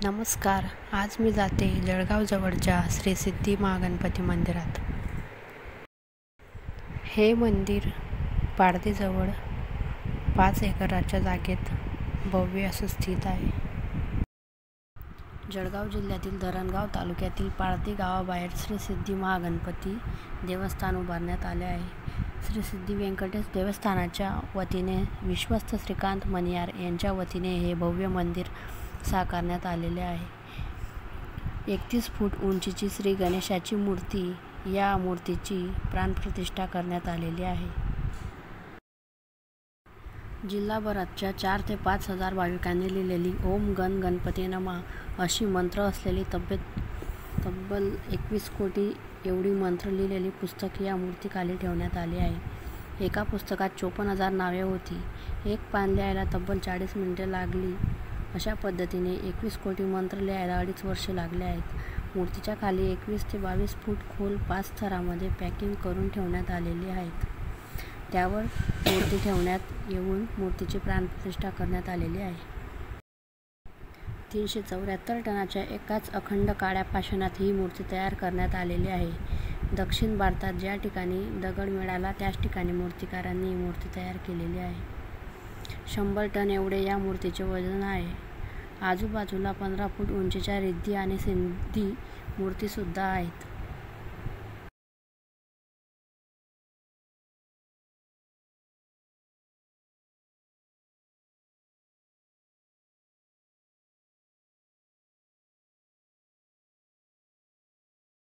नमस्कार. आज मी जाते जळगाव जवळच्या श्री सिद्धी महागणपती मंदिरात. हे मंदिर पारधीजवळ 5 एकराच्या जागेत भव्य असं स्थित आहे. जळगाव जिल्ह्यातील धरणगाव तालुक्यातील पारधी गावाबाहेर श्री सिद्धी महागणपती देवस्थान उभारण्यात आले आहे. श्री सिद्धी व्यंकटेश देवस्थानाच्या वतीने विश्वस्त श्रीकांत मणियार यांच्या वतीने हे भव्य मंदिर साकारण्यात आलेले आहे. 31 फूट उंचीची श्री गणेशाची मूर्ती, या मूर्तीची प्राणप्रतिष्ठा करण्यात आलेली आहे. जिल्हाभरातच्या 4 ते 5 हजार भाविकांनी लिहिलेली ओम गण गणपती नमः अशी मंत्र असलेली तब्बल 21 कोटी एवढी मंत्र लिहिलेली पुस्तक या मूर्तीखाली ठेवण्यात आली आहे. एका पुस्तकात 54,000 नावे होती. एक पान लिहायला तब्बल 40 मिनिटे लागली. अशा पद्धतीने 21 कोटी मंत्र लिहायला 2.5 वर्षे लागले आहेत. मूर्तीच्या खाली 21 ते 22 फूट खोल 5 थरामध्ये पॅकिंग करून ठेवण्यात आलेली आहेत. त्यावर मूर्ती ठेवण्यात येऊन मूर्तीची प्राणप्रतिष्ठा करण्यात आलेली आहे. 374 टनाच्या एकाच अखंड काळ्या पाषाणात ही मूर्ती तयार करण्यात आलेली आहे. दक्षिण भारतात ज्या ठिकाणी दगड मिळाला त्याच ठिकाणी मूर्तिकारांनी ही मूर्ती तयार केलेली आहे. 100 टन एवढे या मूर्तीचे वजन आहे. आजूबाजूला 15 फूट उंचीच्या रिद्धी आणि सिद्धी मूर्तीसुद्धा आहेत.